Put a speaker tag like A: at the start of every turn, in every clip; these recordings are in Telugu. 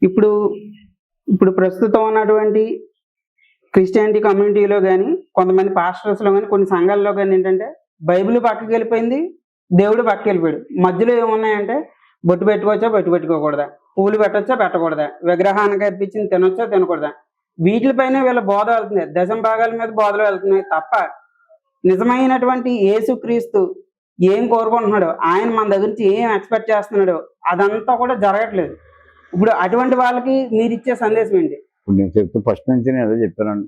A: ఇప్పుడు ఇప్పుడు ప్రస్తుతం ఉన్నటువంటి క్రిస్టియానిటీ కమ్యూనిటీలో గాని, కొంతమంది పాస్టర్స్‌లో గాని, కొన్ని సంఘాల్లో గాని ఏంటంటే, బైబిల్ పక్కకెళ్ళిపోయింది, దేవుడు పక్కకెళ్ళిపోయాడు. మధ్యలో ఏమున్నాయంటే, బొట్టు పెట్టుకోవచ్చా, బొట్టు పెట్టుకోకూడదా? పూలు పెట్టొచ్చా, పెట్టకూడదా? విగ్రహానికి అర్పించింది తినొచ్చా, తినకూడదా? వీటిలపైనే వీళ్ళ బోధ వెళ్తుంది. దశమ భాగాల మీద బోధలు వెళ్తున్నాయి తప్ప, నిజమైనటువంటి యేసుక్రీస్తు ఏం కోరుకుంటున్నాడో, ఆయన మన దగ్గర నుంచి ఏం ఎక్స్‌పెక్ట్ చేస్తున్నాడో, అదంతా కూడా జరగట్లేదు. ఇప్పుడు అటువంటి వాళ్ళకి మీరిచ్చే సందేశం ఏంటి?
B: ఇప్పుడు నేను చెప్తూ ఫస్ట్ నుంచి నేను అదే చెప్పానండి.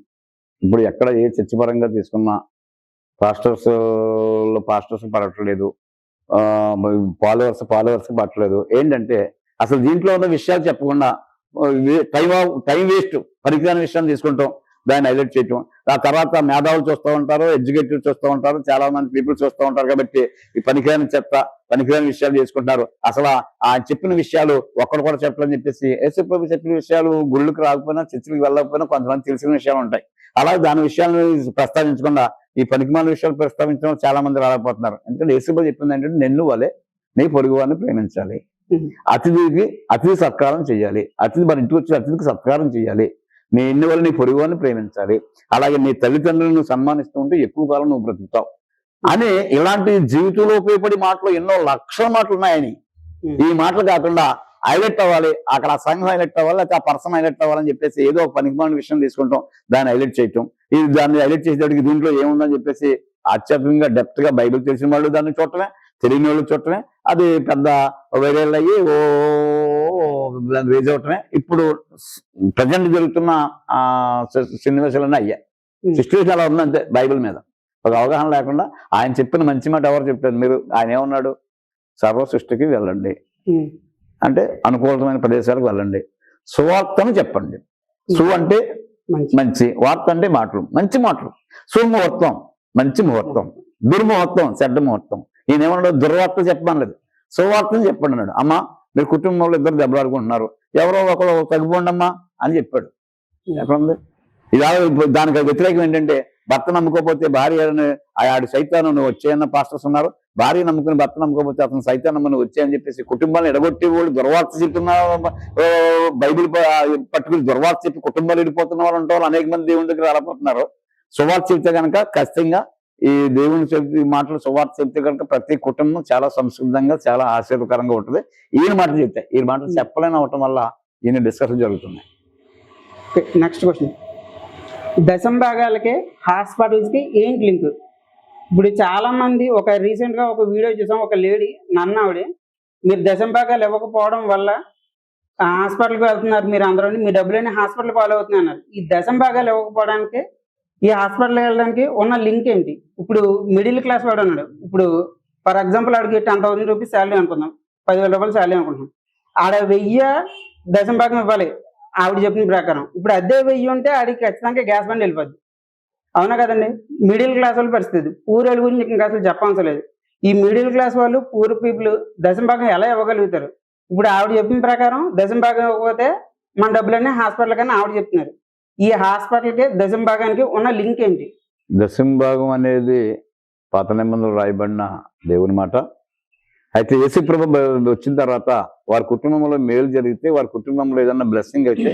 B: ఇప్పుడు ఎక్కడ ఏ చర్చ పరంగా తీసుకున్నా పాస్టర్స్ పడట్లేదు, ఫాలోవర్స్ పట్టలేదు. ఏంటంటే అసలు దీంట్లో ఉన్న విషయాలు చెప్పకుండా టైం వేస్ట్, పరిజ్ఞాన విషయాన్ని తీసుకుంటాం, దాన్ని హైలైట్ చేయటం. ఆ తర్వాత మేధావులు చూస్తూ ఉంటారు, ఎడ్యుకేటెడ్ చూస్తూ ఉంటారు, చాలా మంది పీపుల్ చూస్తూ ఉంటారు. కాబట్టి ఈ పనికిరాని పనికిరాని విషయాలు చేసుకుంటారు. అసలు ఆ చెప్పిన విషయాలు ఒక్కడు కూడా చెప్పలేని చెప్పేసి యేసుప్రభు చెప్పిన విషయాలు గుళ్ళకి రాకపోయినా, చర్చిలకు వెళ్ళకపోయినా కొంతమంది తెలిసిన విషయాలు ఉంటాయి. అలాగే దాని విషయాలను ప్రస్తావించకుండా ఈ పనికిమాల విషయాలు ప్రస్తావించడం చాలా మంది రాలేకపోతున్నారు. ఎందుకంటే యేసుప్రభు చెప్పింది ఏంటంటే, నిన్ను వలె నీ పొరుగు వారిని ప్రేమించాలి, అతిథి సత్కారం చేయాలి, మన ఇంటికి వచ్చే అతిథికి సత్కారం చేయాలి, నీ ఎన్ని వల్ల నీ పొరుగు వారిని ప్రేమించాలి, అలాగే నీ తల్లిదండ్రులను సన్మానిస్తూ ఉంటే ఎక్కువ కాలం నువ్వు బ్రతుకుతావు అని ఇలాంటి జీవితంలో ఉపయోగపడే మాటలు ఎన్నో లక్షల మాటలు ఉన్నాయని. ఈ మాటలు కాకుండా హైలైట్ అవ్వాలి, అక్కడ ఆ సంఘం హైలైట్ అవ్వాలి, లేకపోతే ఆ పర్సన్ హైలైట్ అవ్వాలని చెప్పేసి ఏదో ఒక పనికిమాలిన విషయం తీసుకుంటాం, దాన్ని హైలైట్ చేయటం. దాన్ని హైలైట్ చేసేటప్పటికి దీంట్లో ఏముందని చెప్పేసి ఆధ్యాత్మికంగా డెప్త్ గా బైబిల్ తెలిసిన వాళ్ళు దాన్ని చూడటమే, తెలియని వాళ్ళు చూడటమే, అది పెద్ద వైరల్ అయ్యి రేజ్ అవటమే ఇప్పుడు ప్రజెంట్ జరుగుతున్న సన్నివేశాలన్నీ అయ్యాయి. సిచ్యువేషన్ అలా ఉందంటే బైబిల్ మీద ఒక అవగాహన లేకుండా ఆయన చెప్పిన మంచి మాట ఎవరు చెప్పారు? మీరు ఆయన ఏమన్నాడు? సర్వ సృష్టికి వెళ్ళండి అంటే అనుకూలమైన ప్రదేశాలకు వెళ్ళండి, సువార్తను చెప్పండి. సు అంటే మంచి, వార్త అంటే మాటలు, మంచి మాటలు. సుముహూర్తం మంచి ముహూర్తం, దుర్ముహూర్తం చెడ్డ ముహూర్తం. ఈయన ఏమన్నాడు? దుర్వార్త చెప్పమనలేదు, సువార్తను చెప్పండి అన్నాడు. అమ్మా మీరు కుటుంబంలో ఇద్దరు దెబ్బలాడుకుంటున్నారు, ఎవరో ఒకరు తగ్గిపోండి అమ్మా అని చెప్పాడు. ఎక్కడ ఉంది ఇలా? దానికి వ్యతిరేకం ఏంటంటే, భర్త నమ్ముకోకపోతే భార్య ఆడు సైతాను నువ్వు వచ్చేయన్న పాస్టర్స్ ఉన్నారు, భార్య నమ్ముకుని భర్త నమ్ముకోకపోతే అతను సైతాన్ నమ్మని వచ్చాయని చెప్పేసి కుటుంబాలను ఎడగొట్టి వాళ్ళు దుర్వార్త చెప్తున్న బైబిల్ పట్టుకుని దుర్వార్త చెప్పి కుటుంబాలు విడిపోతున్న వాళ్ళు ఉంటారు. అనేక మంది దేవుని దగ్గర వెళ్ళిపోతున్నారు. సువార్త చెప్తే కనుక ఖచ్చితంగా ఈ దేవుని చెప్తే మాటలు సువార్త చెప్తే కనుక ప్రతి కుటుంబం చాలా సంస్కృతంగా చాలా ఆశ్చర్యకరంగా ఉంటుంది. ఈయన మాటలు చెప్తే ఈ మాటలు చెప్పలేని అవటం వల్ల ఈయన డిస్కషన్ జరుగుతున్నాయి.
A: నెక్స్ట్ క్వశ్చన్, దశమ భాగాలకి హాస్పిటల్స్కి ఏంటి లింక్? ఇప్పుడు చాలా మంది రీసెంట్గా ఒక వీడియో చూసాం, ఒక లేడీ నన్నావిడ, మీరు దశమ భాగాలు ఇవ్వకపోవడం వల్ల హాస్పిటల్కి వెళ్తున్నారు, మీరు అందరూ మీ డబ్బులన్నీ హాస్పిటల్ పాలు అవుతున్నాయి అన్నారు. ఈ దశమ భాగాలు ఇవ్వకపోవడానికి ఈ హాస్పిటల్కి వెళ్ళడానికి ఉన్న లింక్ ఏంటి? ఇప్పుడు మిడిల్ క్లాస్ వాడు అన్నాడు, ఇప్పుడు ఫర్ ఎగ్జాంపుల్ ఆడికి 10,000 రూపీస్ శాలరీ అనుకుందాం, 10,000 రూపాయలు శాలరీ అనుకుంటున్నాం, ఆడ 1000 దశమ భాగం ఇవ్వాలి ఆవిడ చెప్పిన ప్రకారం. ఇప్పుడు అదే 1000 ఉంటే ఆడికి ఖచ్చితంగా గ్యాస్ బండ్ వెళ్ళిపోద్ది, అవునా కదండి? మిడిల్ క్లాస్ వాళ్ళ పరిస్థితి, పూర్ వాళ్ళ గురించి ఇంకా అసలు చెప్పవసరం లేదు. ఈ మిడిల్ క్లాస్ వాళ్ళు, పూర్ పీపుల్ దశమ భాగం ఎలా ఇవ్వగలుగుతారు? ఇప్పుడు ఆవిడ చెప్పిన ప్రకారం దశమ భాగం ఇవ్వకపోతే మన డబ్బులన్నీ హాస్పిటల్ కన్నా ఆవిడ చెప్తున్నారు. ఈ హాస్పిటల్కి దశమ భాగానికి ఉన్న లింక్ ఏంటి?
B: దశమ భాగం అనేది పాత నిబంధనలు రాయబడిన దేవుని మాట. అయితే యేసుప్రభు వచ్చిన తర్వాత వారి కుటుంబంలో మేలు జరిగితే, వారి కుటుంబంలో ఏదన్నా బ్లెస్సింగ్ అయితే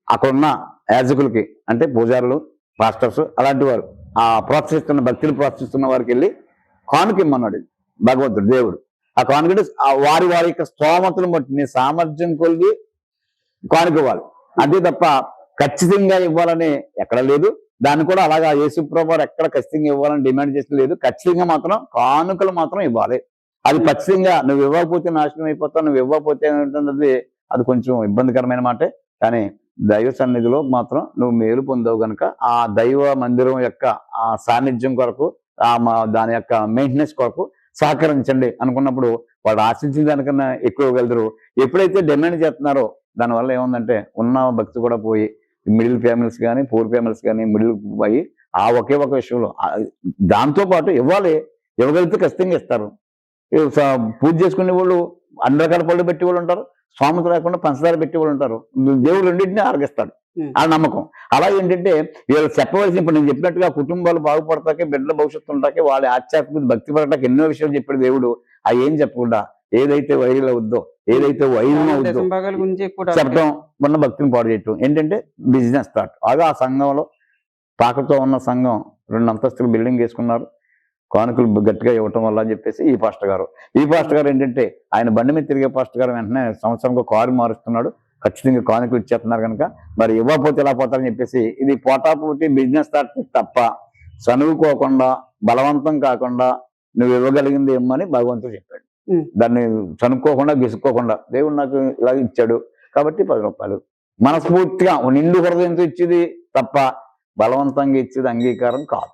B: అక్కడున్న యాజకులకి అంటే పూజారులు, పాస్టర్స్ అలాంటి వారు ప్రోత్సహిస్తున్న భక్తులు ప్రోత్సహిస్తున్న వారికి వెళ్ళి కానుక ఇమ్మన్నాడు భగవంతుడు దేవుడు. ఆ కానుక వారి యొక్క స్తోమతను బట్టి నీ సామర్థ్యం కొలిగి కానుక ఇవ్వాలి, అంతే తప్ప ఖచ్చితంగా ఇవ్వాలని ఎక్కడ లేదు. దాన్ని కూడా అలాగా యేసుప్రభు వారు ఎక్కడ ఖచ్చితంగా ఇవ్వాలని డిమాండ్ చేసిన లేదు. ఖచ్చితంగా మాత్రం కానుకలు మాత్రం ఇవ్వాలి. అది ఖచ్చితంగా నువ్వు ఇవ్వకపోతే నాశనం అయిపోతావు, నువ్వు ఇవ్వకపోతే ఏంటన్నది అది కొంచెం ఇబ్బందికరమైన మాటే. కానీ దైవ సన్నిధిలో మాత్రం నువ్వు మేలు పొందవు కనుక ఆ దైవ మందిరం యొక్క ఆ సాన్నిధ్యం కొరకు, దాని యొక్క మెయింటెనెన్స్ కొరకు సహకరించండి అనుకున్నప్పుడు వాళ్ళు ఆశించిన దానికన్నా ఎక్కువ ఇవ్వగలరు. ఎప్పుడైతే డిమాండ్ చేస్తున్నారో దానివల్ల ఏముందంటే ఉన్న భక్తి కూడా పోయి మిడిల్ ఫ్యామిలీస్ కానీ, పూర్ ఫ్యామిలీస్ కానీ మిడిల్ పోయి ఆ ఒకే ఒక విషయంలో దాంతోపాటు ఇవ్వగలిగితే ఖచ్చితంగా ఇస్తారు. పూజ చేసుకునే వాళ్ళు అన్ని రకాల పళ్ళు పెట్టి వాళ్ళు ఉంటారు, స్వామికి లేకుండా పంచదార పెట్టి వాళ్ళు ఉంటారు. దేవుడు రెండింటినీ ఆరగిస్తాడు, ఆ నమ్మకం. అలా ఏంటంటే వీళ్ళు చెప్పవలసిన, ఇప్పుడు నేను చెప్పినట్టుగా కుటుంబాలు బాగుపడతాకే, బిడ్డల భవిష్యత్తు ఉంటాకే, వాళ్ళ ఆధ్యాత్మిక భక్తి పడటానికి ఎన్నో విషయాలు చెప్పాడు దేవుడు. అవి ఏం చెప్పకుండా ఏదైతే వైరల్ అవుద్దో, ఏదైతే వైరం అవుద్దో
A: దశమ భాగాల గురించి ఎక్కువ టాపిక్.
B: చెప్పడం, ఉన్న భక్తిని పాడు చేయటం ఏంటంటే బిజినెస్ స్టార్ట్. అదే ఆ సంఘంలో పాకతో ఉన్న సంఘం 2 అంతస్తులు బిల్డింగ్ వేసుకున్నారు, కానుకలు గట్టిగా ఇవ్వటం వల్ల అని చెప్పేసి ఈ పాస్టర్ గారు ఏంటంటే ఆయన బండి మీద తిరిగే పాస్టర్ గారు వెంటనే సంవత్సరంలో కారు మారుస్తున్నాడు, ఖచ్చితంగా కానుకలు ఇచ్చేస్తున్నారు కనుక మరి ఇవ్వకపోతే ఎలా పోతారని చెప్పేసి ఇది పోటాపోటీ బిజినెస్ స్టార్ట్ తప్ప చనువుకోకుండా బలవంతం కాకుండా నువ్వు ఇవ్వగలిగింది ఇమ్మని భగవంతుడు చెప్పాడు. దాన్ని చనుక్కోకుండా విసుక్కోకుండా దేవుడు నాకు ఇలా ఇచ్చాడు కాబట్టి 10 రూపాయలు మనస్ఫూర్తిగా నిండు హృదయంతో ఇచ్చేది తప్ప బలవంతంగా ఇచ్చేది అంగీకారం కాదు.